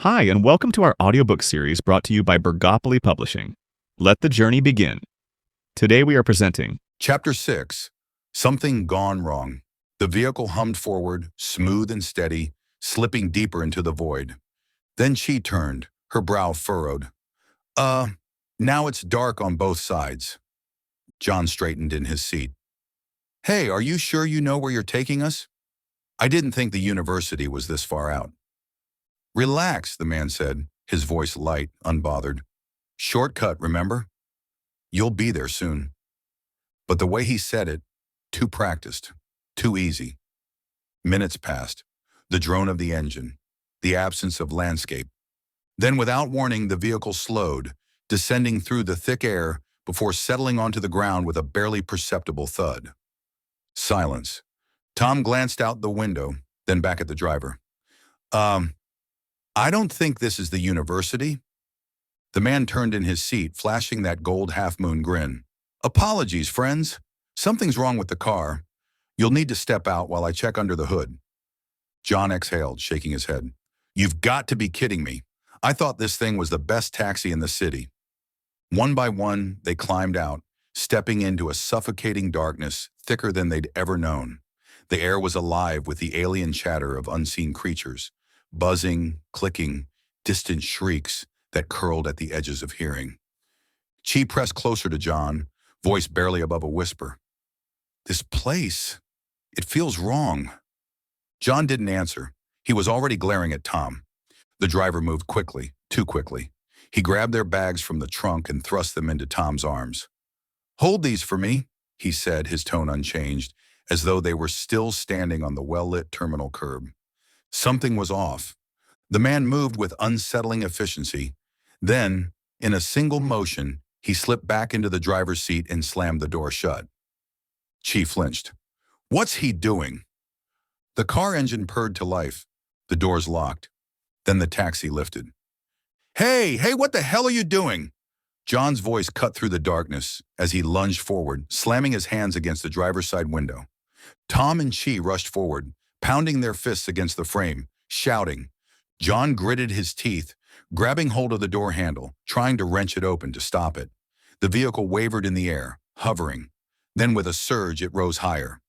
Hi, and welcome to our audiobook series brought to you by Burgapoly Publishing. Let the journey begin. Today we are presenting Chapter 6. Something Gone Wrong. The vehicle hummed forward, smooth and steady, slipping deeper into the void. Then she turned, her brow furrowed. Now it's dark on both sides. John straightened in his seat. Hey, are you sure you know where you're taking us? I didn't think the university was this far out. Relax, the man said, his voice light, unbothered. Shortcut, remember? You'll be there soon. But the way he said it, too practiced, too easy. Minutes passed, the drone of the engine, the absence of landscape. Then without warning, the vehicle slowed, descending through the thick air before settling onto the ground with a barely perceptible thud. Silence. Tom glanced out the window, then back at the driver. I don't think this is the university. The man turned in his seat, flashing that gold half-moon grin. Apologies, friends. Something's wrong with the car. You'll need to step out while I check under the hood. John exhaled, shaking his head. You've got to be kidding me. I thought this thing was the best taxi in the city. One by one, they climbed out, stepping into a suffocating darkness thicker than they'd ever known. The air was alive with the alien chatter of unseen creatures, buzzing, clicking, distant shrieks that curled at the edges of hearing. Chi pressed closer to John, voice barely above a whisper. This place, it feels wrong. John didn't answer. He was already glaring at Tom. The driver moved quickly, too quickly. He grabbed their bags from the trunk and thrust them into Tom's arms. Hold these for me, he said, his tone unchanged, as though they were still standing on the well-lit terminal curb. Something was off. The man moved with unsettling efficiency. Then, in a single motion, he slipped back into the driver's seat and slammed the door shut. Chi flinched. What's he doing? The car engine purred to life. The doors locked. Then the taxi lifted. Hey, what the hell are you doing? John's voice cut through the darkness as he lunged forward, slamming his hands against the driver's side window. Tom and Chi rushed forward, pounding their fists against the frame, shouting. John gritted his teeth, grabbing hold of the door handle, trying to wrench it open to stop it. The vehicle wavered in the air, hovering. Then with a surge, it rose higher.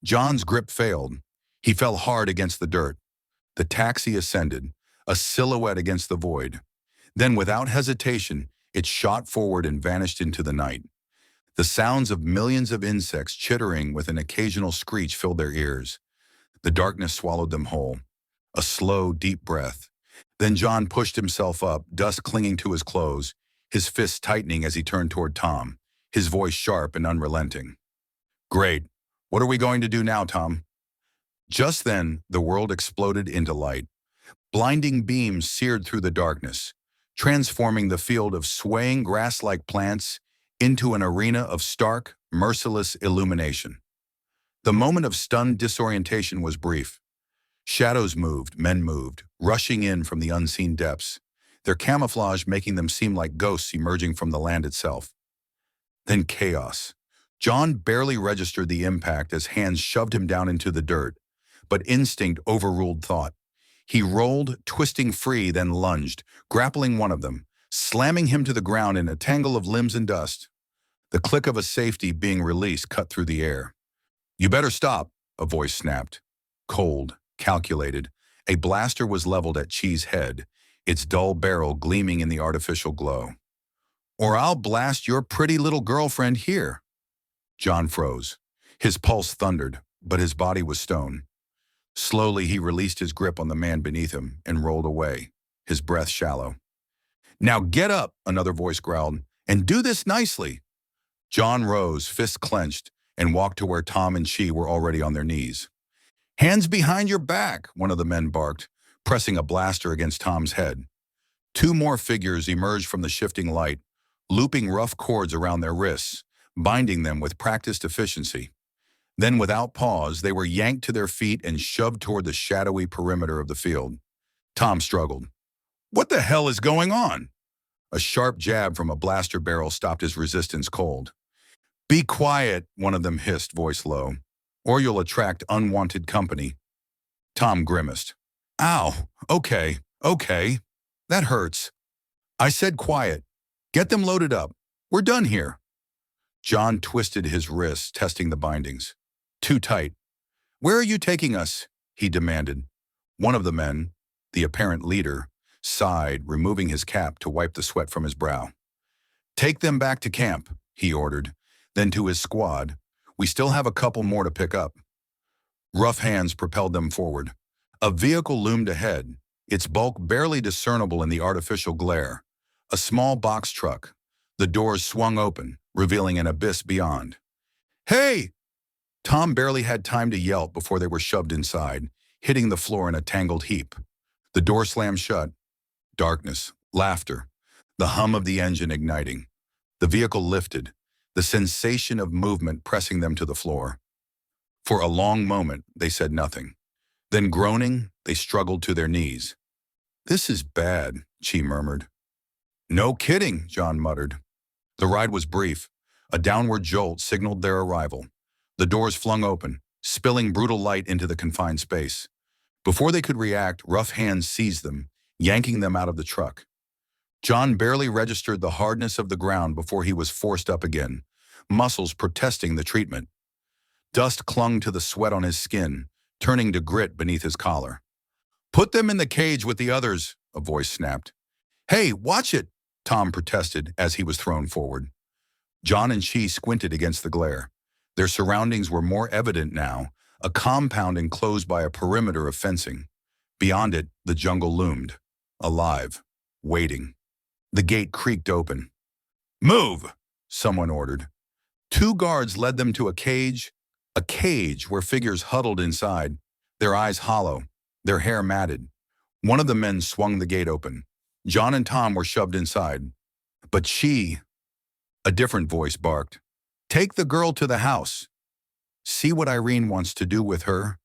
John's grip failed. He fell hard against the dirt. The taxi ascended, a silhouette against the void. Then without hesitation, it shot forward and vanished into the night. The sounds of millions of insects chittering with an occasional screech filled their ears. The darkness swallowed them whole. A slow, deep breath. Then John pushed himself up, dust clinging to his clothes, his fists tightening as he turned toward Tom, his voice sharp and unrelenting. Great. What are we going to do now, Tom? Just then, the world exploded into light. Blinding beams seared through the darkness, transforming the field of swaying grass-like plants into an arena of stark, merciless illumination. The moment of stunned disorientation was brief. Shadows moved, men moved, rushing in from the unseen depths, their camouflage making them seem like ghosts emerging from the land itself. Then chaos. John barely registered the impact as hands shoved him down into the dirt, but instinct overruled thought. He rolled, twisting free, then lunged, grappling one of them, slamming him to the ground in a tangle of limbs and dust. The click of a safety being released cut through the air. You better stop, a voice snapped. Cold, calculated, a blaster was leveled at Chi's head, its dull barrel gleaming in the artificial glow. Or I'll blast your pretty little girlfriend here. John froze. His pulse thundered, but his body was stone. Slowly, he released his grip on the man beneath him and rolled away, his breath shallow. Now get up, another voice growled, and do this nicely. John rose, fists clenched, and walked to where Tom and Chi were already on their knees. Hands behind your back, one of the men barked, pressing a blaster against Tom's head. Two more figures emerged from the shifting light, looping rough cords around their wrists, binding them with practiced efficiency. Then, without pause, they were yanked to their feet and shoved toward the shadowy perimeter of the field. Tom struggled. What the hell is going on? A sharp jab from a blaster barrel stopped his resistance cold. Be quiet, one of them hissed, voice low, or you'll attract unwanted company. Tom grimaced. Ow, okay, Okay, that hurts. I said quiet. Get them loaded up. We're done here. John twisted his wrists, testing the bindings. Too tight. Where are you taking us? He demanded. One of the men, the apparent leader, sighed, removing his cap to wipe the sweat from his brow. Take them back to camp, he ordered. Then to his squad, we still have a couple more to pick up. Rough hands propelled them forward. A vehicle loomed ahead, its bulk barely discernible in the artificial glare. A small box truck. The doors swung open, revealing an abyss beyond. Hey! Tom barely had time to yelp before they were shoved inside, hitting the floor in a tangled heap. The door slammed shut. Darkness, laughter, the hum of the engine igniting. The vehicle lifted, the sensation of movement pressing them to the floor. For a long moment, they said nothing. Then groaning, they struggled to their knees. This is bad, Chi murmured. No kidding, John muttered. The ride was brief. A downward jolt signaled their arrival. The doors flung open, spilling brutal light into the confined space. Before they could react, rough hands seized them, yanking them out of the truck. John barely registered the hardness of the ground before he was forced up again, muscles protesting the treatment. Dust clung to the sweat on his skin, turning to grit beneath his collar. Put them in the cage with the others, a voice snapped. Hey, watch it, Tom protested as he was thrown forward. John and Chi squinted against the glare. Their surroundings were more evident now, a compound enclosed by a perimeter of fencing. Beyond it, the jungle loomed, alive, waiting. The gate creaked open. Move, someone ordered. Two guards led them to a cage where figures huddled inside, their eyes hollow, their hair matted. One of the men swung the gate open. John and Tom were shoved inside. But she, a different voice barked, take the girl to the house. See what Irene wants to do with her?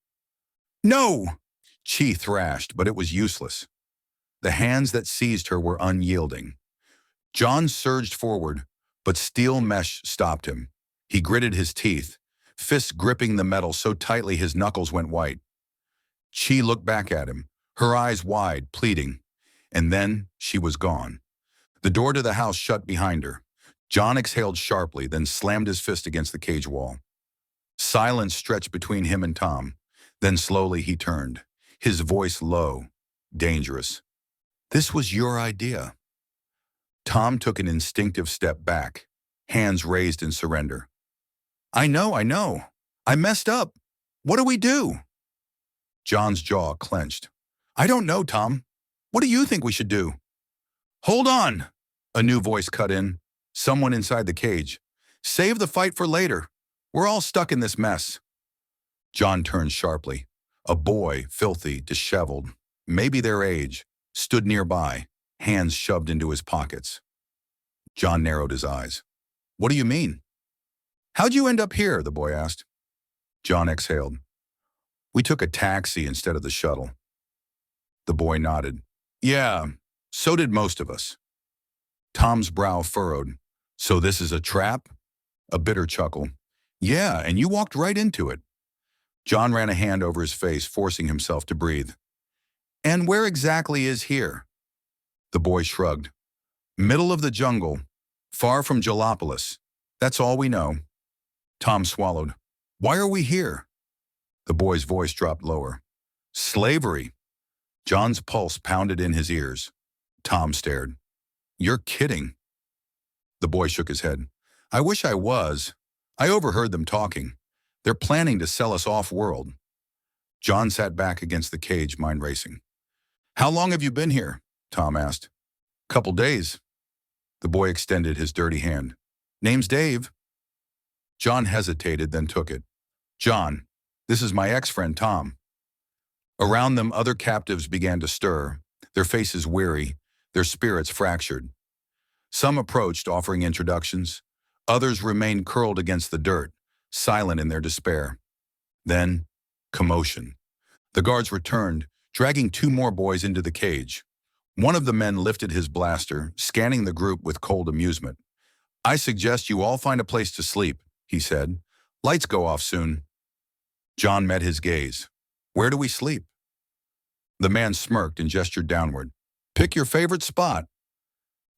No! Chi thrashed, but it was useless. The hands that seized her were unyielding. John surged forward, but steel mesh stopped him. He gritted his teeth, fists gripping the metal so tightly his knuckles went white. Chi looked back at him, her eyes wide, pleading, and then she was gone. The door to the house shut behind her. John exhaled sharply, then slammed his fist against the cage wall. Silence stretched between him and Tom. Then slowly he turned, his voice low, dangerous. This was your idea. Tom took an instinctive step back, hands raised in surrender. I know. I messed up. What do we do? John's jaw clenched. I don't know, Tom. What do you think we should do? Hold on, a new voice cut in. Someone inside the cage. Save the fight for later. We're all stuck in this mess. John turned sharply. A boy, filthy, disheveled, maybe their age, stood nearby, hands shoved into his pockets. John narrowed his eyes. What do you mean? How'd you end up here? The boy asked. John exhaled. We took a taxi instead of the shuttle. The boy nodded. Yeah, so did most of us. Tom's brow furrowed. So this is a trap? A bitter chuckle. Yeah, and you walked right into it. John ran a hand over his face, forcing himself to breathe. And where exactly is here? The boy shrugged. Middle of the jungle, far from Jalopolis. That's all we know. Tom swallowed. Why are we here? The boy's voice dropped lower. Slavery. John's pulse pounded in his ears. Tom stared. You're kidding. The boy shook his head. I wish I was. I overheard them talking. They're planning to sell us off-world. John sat back against the cage, mind racing. How long have you been here? Tom asked. Couple days. The boy extended his dirty hand. Name's Dave. John hesitated, then took it. John, this is my ex-friend Tom. Around them, other captives began to stir, their faces weary, their spirits fractured. Some approached, offering introductions. Others remained curled against the dirt, silent in their despair. Then, commotion. The guards returned, dragging two more boys into the cage. One of the men lifted his blaster, scanning the group with cold amusement. I suggest you all find a place to sleep, he said. Lights go off soon. John met his gaze. Where do we sleep? The man smirked and gestured downward. Pick your favorite spot.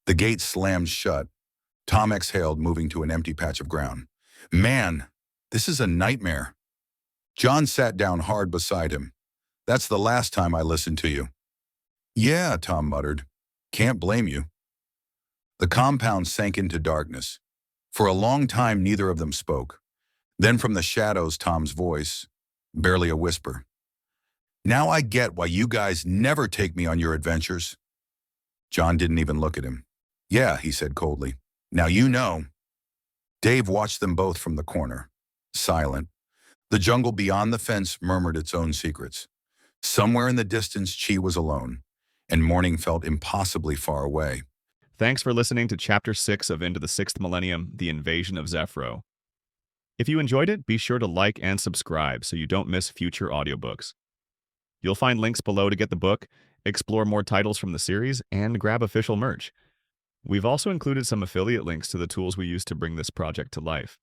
The gate slammed shut. Tom exhaled, moving to an empty patch of ground. Man, this is a nightmare. John sat down hard beside him. That's the last time I listened to you. Yeah, Tom muttered. Can't blame you. The compound sank into darkness. For a long time, neither of them spoke. Then from the shadows, Tom's voice, barely a whisper. Now I get why you guys never take me on your adventures. John didn't even look at him. Yeah, he said coldly. Now you know. Dave watched them both from the corner, silent. The jungle beyond the fence murmured its own secrets. Somewhere in the distance, Chi was alone, and morning felt impossibly far away. Thanks for listening to Chapter 6 of Into the 6th Millennium, The Invasion of Zephro. If you enjoyed it, be sure to like and subscribe so you don't miss future audiobooks. You'll find links below to get the book, explore more titles from the series, and grab official merch. We've also included some affiliate links to the tools we use to bring this project to life.